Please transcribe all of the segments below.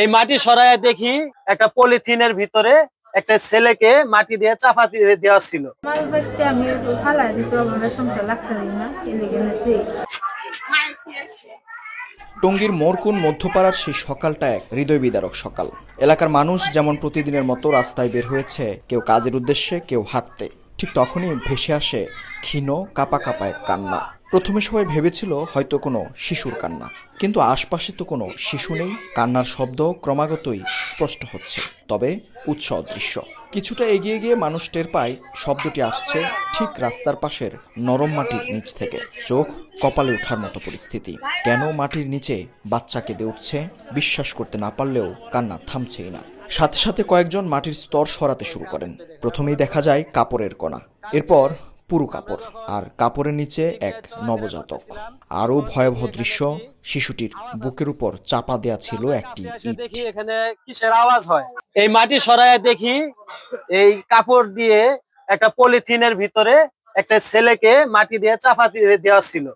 এই মাটি সরাইয়া দেখি একটা পলিথিনের ভিতরে একটা ছেলেকে মাটি দিয়ে চাপা দিয়ে দেওয়া ছিল। টঙ্গীর মোরকুন মধ্যপাড়ার সেই সকালটা এক হৃদয় বিদারক সকাল। এলাকার মানুষ যেমন প্রতিদিনের মতো রাস্তায় বের হয়েছে, কেউ কাজের উদ্দেশ্যে, কেউ হাঁটতে। ঠিক তখনই ভেসে আসে ক্ষীণ কাপা কাপা এক কান্না। প্রথমে সবাই ভেবেছিল হয়তো কোনো শিশুর কান্না, কিন্তু আশপাশে তো কোনো শিশু নেই। কান্নার শব্দ ক্রমাগতই স্পষ্ট হচ্ছে, তবে উৎস অদৃশ্য। কিছুটা এগিয়ে গিয়ে মানুষ টের পায় শব্দটি আসছে ঠিক রাস্তার পাশের নরম মাটির নিচ থেকে। চোখ কপালে ওঠার মতো পরিস্থিতি। কেন মাটির নিচে বাচ্চা কেঁদে উঠছে বিশ্বাস করতে না পারলেও কান্না থামছেই না। সাথে সাথে কয়েকজন মাটির স্তর সরাতে শুরু করেন। প্রথমেই দেখা যায় কাপড়ের কণা, এরপর পুরো কাপড়, আর কাপড়ের নিচে এক নবজাতক। আরো ভয়াবহ দৃশ্য, শিশুটির বুকের উপর চাপা দেয়া ছিল একটি ইট। দেখি এখানে কিসের আওয়াজ হয়। এই মাটি সরাইয়া দেখি এই কাপড় দিয়ে একটা পলিথিনের ভিতরে একটা ছেলেকে মাটি দিয়ে চাপা দিয়ে দেওয়া ছিল।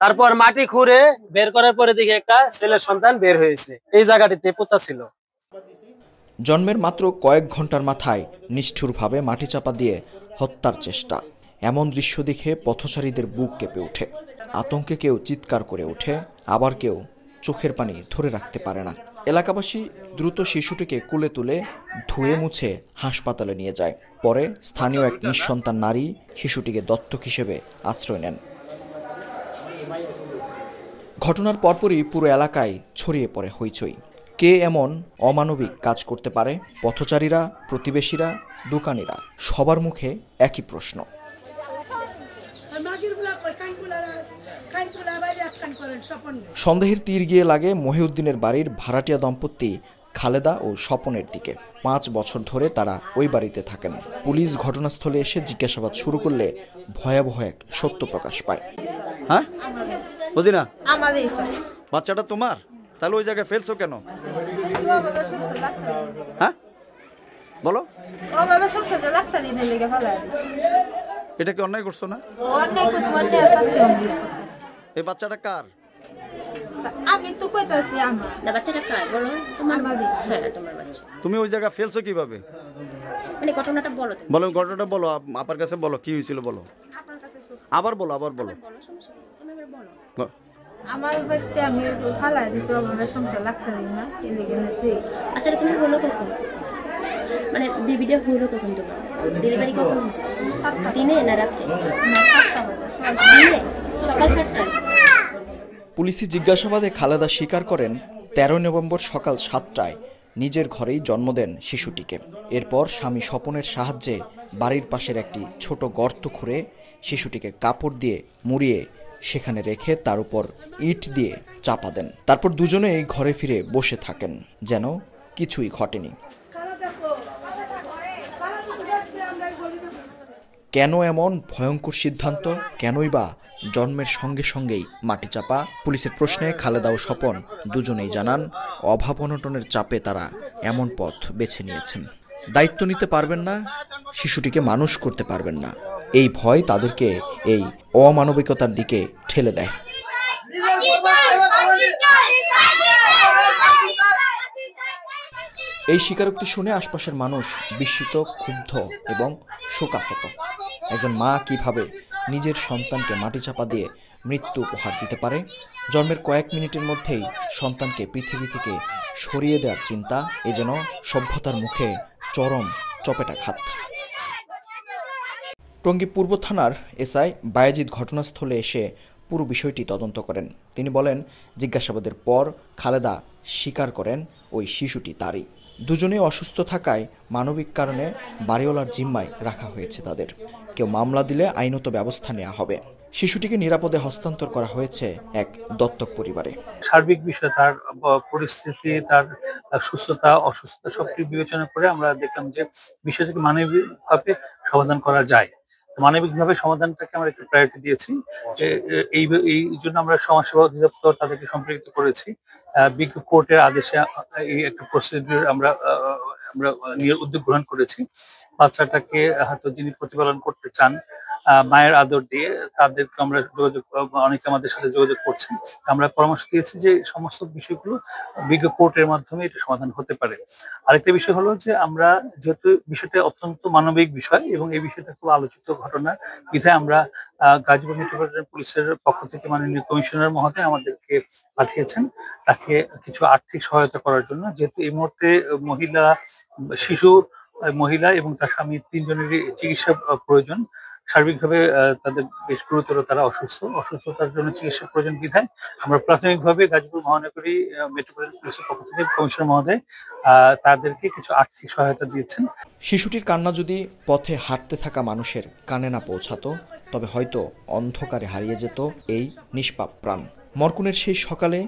তারপর মাটি খুঁড়ে বের করার পরে দেখি একটা ছেলের সন্তান বের হয়েছে, এই জায়গাটিতে পোতা ছিল। জন্মের মাত্র কয়েক ঘন্টার মাথায় নিষ্ঠুরভাবে মাটি চাপা দিয়ে হত্যার চেষ্টা। এমন দৃশ্য দেখে পথচারীদের বুক কেঁপে ওঠে। আতঙ্কে কেউ চিৎকার করে ওঠে, আবার কেউ চোখের পানি ধরে রাখতে পারে না। এলাকাবাসী দ্রুত শিশুটিকে কোলে তুলে ধুয়ে মুছে হাসপাতালে নিয়ে যায়। পরে স্থানীয় এক নিঃসন্তান নারী শিশুটিকে দত্তক হিসেবে আশ্রয় নেন। ঘটনার পরপরই পুরো এলাকায় ছড়িয়ে পড়ে হইচই। কে এমন অমানবিক কাজ করতে পারে? পথচারীরা, প্রতিবেশীরা, দোকানিরা, সবার মুখে একই প্রশ্ন। সন্দেহের তীর গিয়ে লাগে মহিউদ্দিনের বাড়ির ভাড়াটিয়া দম্পতি খালেদা ও স্বপনের দিকে। 5 বছর ধরে তারা ওই বাড়িতে থাকেন। পুলিশ ঘটনাস্থলে এসে জিজ্ঞাসাবাদ শুরু করলে ভয়াবহ এক সত্য প্রকাশ পায়। হ্যাঁ, বুঝি না, বাচ্চাটা তোমার? তাহলে ওই জায়গায় ফেলছো কেন? হ্যাঁ বলো, এটা কি অন্যায় করছো না? এই বাচ্চাটা কার? আমি তো কইতাছি আমার না, বাচ্চাটা কার বলো? তোমার। হ্যাঁ, তোমার বাচ্চা। তুমি ওই জায়গা ফেলছো কিভাবে? মানে ঘটনাটা বলো, বলো ঘটনাটা বলো, আপার কাছে বলো কি হয়েছিল বলো। আবার বলো, তুমি আবার বলো। আমার বাচ্চা আমি ফালা দিছি, আমার সংখ্যা লাগতে না, এই লেগে না তুই। আচ্ছা, তুমি হলো কখন? মানে বেবিটা হলো কখন তোমার? ডেলিভারি কখন হইছে? দিনে না রাতে? না, 7টা দিনে, সকাল 7টায়। পুলিশি জিজ্ঞাসাবাদে খালেদা স্বীকার করেন 13 নভেম্বর সকাল 7টায় নিজের ঘরেই জন্ম দেন শিশুটিকে। এরপর স্বামী স্বপনের সাহায্যে বাড়ির পাশের একটি ছোট গর্ত খুঁড়ে শিশুটিকে কাপড় দিয়ে মুড়িয়ে সেখানে রেখে তার উপর ইট দিয়ে চাপা দেন। তারপর দুজনেই ঘরে ফিরে বসে থাকেন, যেন কিছুই ঘটেনি। কেন এমন ভয়ঙ্কর সিদ্ধান্ত? কেনই বা জন্মের সঙ্গে সঙ্গেই মাটি চাপা? পুলিশের প্রশ্নে খালেদা ও স্বপন দুজনেই জানান, অভাব অনটনের চাপে তারা এমন পথ বেছে নিয়েছেন। দায়িত্ব নিতে পারবেন না, শিশুটিকে মানুষ করতে পারবেন না, এই ভয় তাদেরকে এই অমানবিকতার দিকে ঠেলে দেয়। এই স্বীকারোক্তি শুনে আশপাশের মানুষ বিস্মিত, ক্ষুব্ধ এবং শোকাহত। একজন মা কিভাবে নিজের সন্তানকে মাটি চাপা দিয়ে মৃত্যু উপহার দিতে পারে? জন্মের কয়েক মিনিটের মধ্যেই সন্তানকে পৃথিবী থেকে সরিয়ে দেওয়ার চিন্তা, এ যেন সভ্যতার মুখে চরম চপেটাঘাত। টঙ্গী পূর্ব থানার এসআই বায়েজিদ ঘটনাস্থলে এসে পুরো বিষয়টি তদন্ত করেন। তিনি বলেন, জিজ্ঞাসাবাদের পর খালেদা স্বীকার করেন ওই শিশুটি তারই। দুজনেই অসুস্থ থাকায় মানবিক কারণে বাড়িওয়ালার জিম্মায় রাখা হয়েছে তাদের। কেউ মামলা দিলে আইনত ব্যবস্থা নেওয়া হবে। শিশুটিকে নিরাপদে হস্তান্তর করা হয়েছে এক দত্তক পরিবারে। সার্বিক বিষয়, তার পরিস্থিতি, তার সুস্থতা অসুস্থতা সবটি বিবেচনা করে আমরা দেখলাম যে বিষয়টাকে মানবিকভাবে সমাধান করা যায়। মানবিকভাবে সমাধানটাকে আমরা একটু প্রায়োরিটি দিয়েছি। এই জন্য আমরা সমাজসেবা অধিদপ্তর তাদেরকে সম্পৃক্ত করেছি। বিজ্ঞ কোর্টের আদেশে এই একটা প্রসিডিউর আমরা উদ্যোগ গ্রহণ করেছি। বাচ্চাটাকে হয়তো যিনি প্রতিপালন করতে চান মায়ের আদর দিয়ে তাদেরকে আমরা যোগাযোগ, অনেকে আমাদের সাথে যোগাযোগ করছেন। আমরা পরামর্শ দিয়েছি যে সমস্ত বিষয়গুলো বিজ্ঞ কোর্টের মাধ্যমে এটা সমাধান হতে পারে। আরেকটা বিষয় হলো যে আমরা যেহেতু বিষয়টা অত্যন্ত মানবিক বিষয় এবং এই বিষয়টা খুব আলোচিত ঘটনা, বিধায় আমরা গাজীপুর মেট্রোপলিটন পুলিশের পক্ষ থেকে মাননীয় কমিশনার মহোদয় আমাদেরকে পাঠিয়েছেন তাকে কিছু আর্থিক সহায়তা করার জন্য, যেহেতু এই মুহূর্তে শিশু, মহিলা এবং তার স্বামী তিনজনেরই চিকিৎসা প্রয়োজন। সার্বিকভাবে তাদের বেশ গুরুতর, তারা অসুস্থতার জন্য চিকিৎসা প্রয়োজন বিধায় আমরা প্রাথমিকভাবে গাজীপুর মহানগরী মেট্রোপলিটন পুলিশের পক্ষ থেকে কমিশনার মহোদয় তাদেরকে কিছু আর্থিক সহায়তা দিয়েছেন। শিশুটির কান্না যদি পথে হাঁটতে থাকা মানুষের কানে না পৌঁছাতো, তবে হয়তো অন্ধকারে হারিয়ে যেত এই নিষ্পাপ প্রাণ। মরকুনের সেই সকালে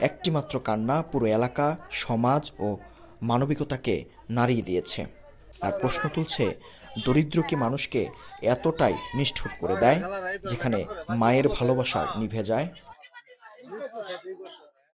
একটিমাত্র কান্না পুরো এলাকা, সমাজ ও মানবিকতাকে নাড়িয়ে দিয়েছে। আর প্রশ্ন তুলছে, দরিদ্র কি মানুষকে এতটাই নিষ্ঠুর করে দেয়, যেখানে মায়ের ভালোবাসা নিভে যায়?